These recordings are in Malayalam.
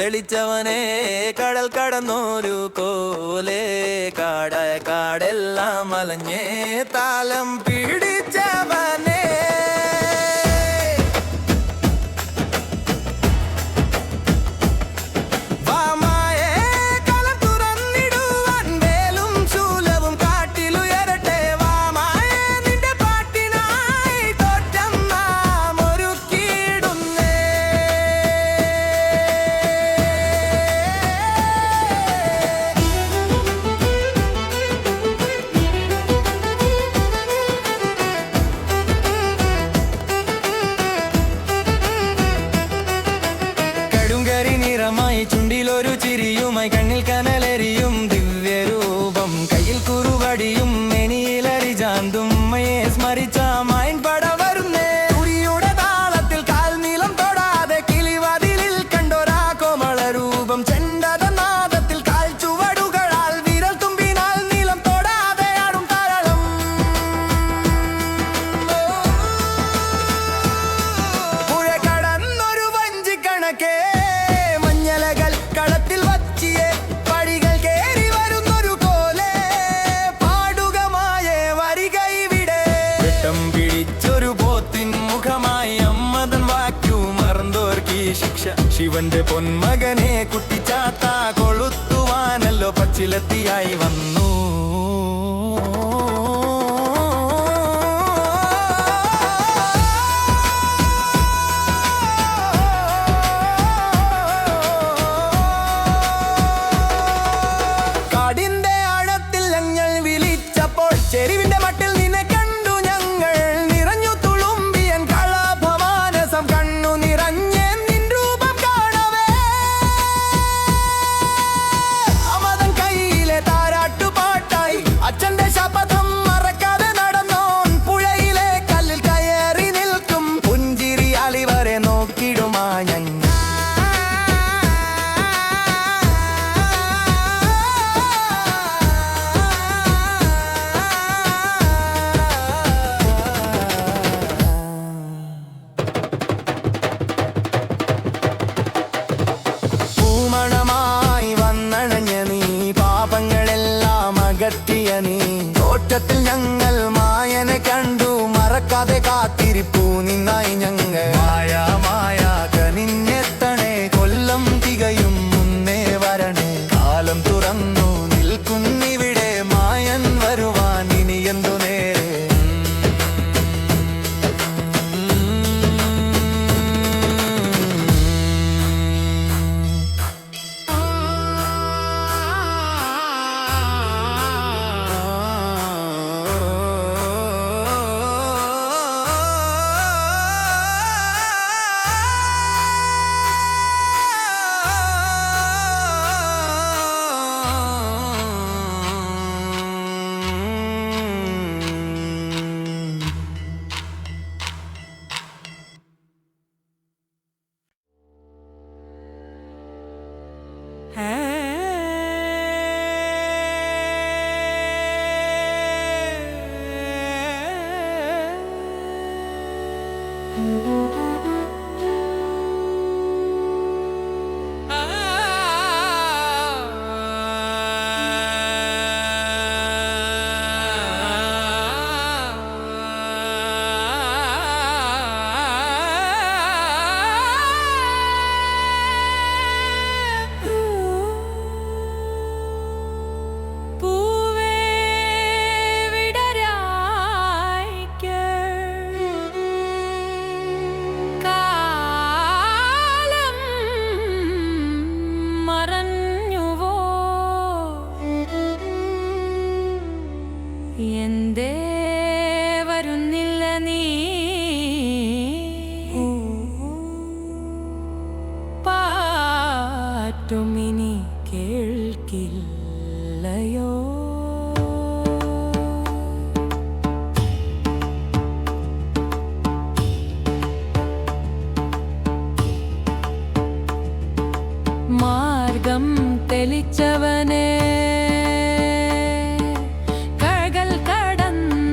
തെളിച്ചവനെ കടൽ കടന്നോരു കോലേ കാടായ കാടെല്ലാം അലഞ്ഞേ താലം പിടിച്ചവനെ ചുണ്ടിലൊരു ചിരിയുമായി കണ്ണിൽ കനലരിയും ദിവ്യരൂപം കയ്യിൽ കുറുവടിയും മെനിയിലരി ചാന്തും അമ്മയെ സ്മരിച്ച മൈൻ പട വരുന്നേ തുടിയുടെ താളത്തിൽ കാൽ നീളം തൊടാതെ കിളിവാതിലിൽ കണ്ടൊരാ കോമള രൂപം ചെണ്ടത നാദത്തിൽ കാൽ ചുവടുകളാൽ വിരൽ തുമ്പിനാൽ നീളം തൊടാതെ ആടും താളം പുഴ കടന്നൊരു വഞ്ചി കണക്കേ കളത്തിൽ വച്ചിയെ പടികൾ കേറി വരുന്നൊരു കോലേ പാടുകമായേ വരികൈവിടെ വെട്ടം പിടിച്ചൊരു പോത്തിൻ മുഖമായി അമ്മതൻ വാക്കു മറന്നോർക്കീ ശിക്ഷ ശിവന്റെ പൊന്മകനെ കുട്ടിച്ചാത്ത കൊളുത്തുവാനല്ലോ പച്ചിലത്തിയായി വന്നു ചെരിവിന്റെ മട്ടിൽ നിന്നെ കണ്ടു ഞങ്ങൾ നിറഞ്ഞു തുളുമ്പിയൻ കളഭമാനസം കണ്ണു നിറഞ്ഞേ നിൻ രൂപം കാണവേ അമതൻ കയ്യിലെ താരാട്ടുപാട്ടായി അച്ഛന്റെ ശപഥം മറക്കാതെ നടന്നോൻ പുഴയിലെ കല്ലിൽ കയറി നിൽക്കും പുഞ്ചിരി അലിവരെ നോക്കിടുമാ ഞങ്ങൾ മണമായി വന്നണഞ്ഞ നീ പാപങ്ങളെല്ലാം അകറ്റിയ നീ തോട്ടത്തിൽ ഞങ്ങൾ മായനെ കണ്ടു മറക്കാതെ കാത്തിരിപ്പൂ നിന്നായി ഞങ്ങൾ മായ കനിഞ്ഞെത്തണേ കൊല്ലം തികയും മുന്നേ വരണേ കാലം തുറന്നു നിൽക്കുന്നിവിടെ മായൻ വരുവാൻ ഇനി എന്തു നേരെ എന്തേ വരുന്നില്ല നീ പാട്ടുമിനി കേൾക്കില്ലയോ മാർഗം തെളിച്ചവനെ കടൽ കടന്നു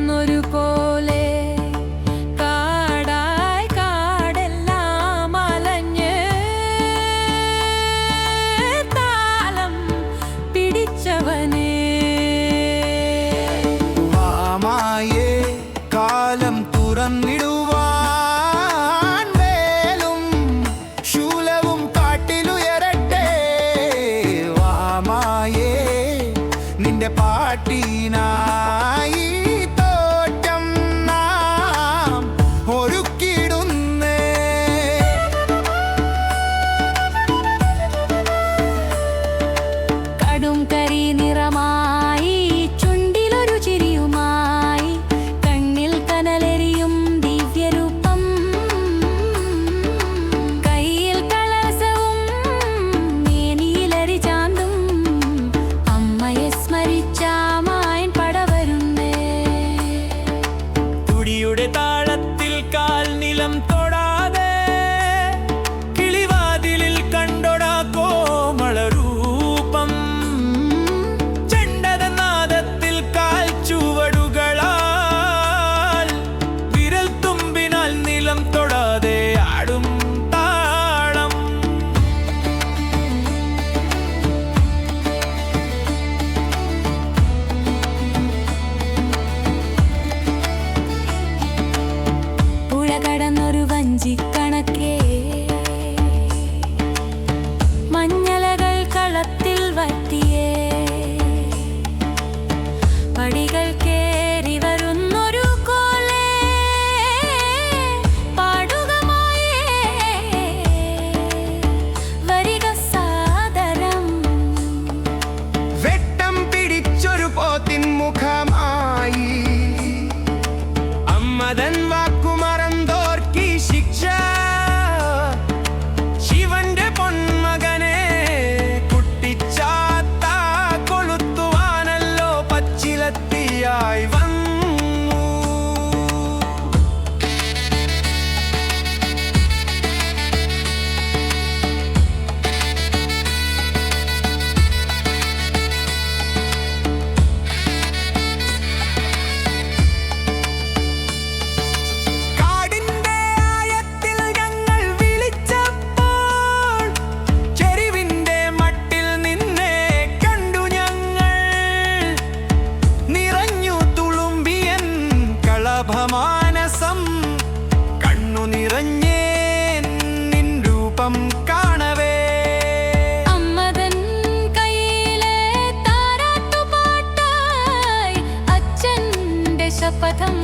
ശപഥം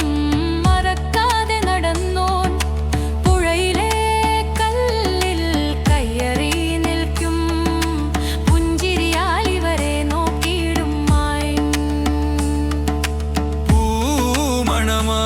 മറക്കാതെ നടന്നോൻ പുഴയിലെ കല്ലിൽ കയ്യറി നിൽക്കും പുഞ്ചിരിയാൽ ഇവരെ നോക്കിയിടും മായൻ പൂമണമാ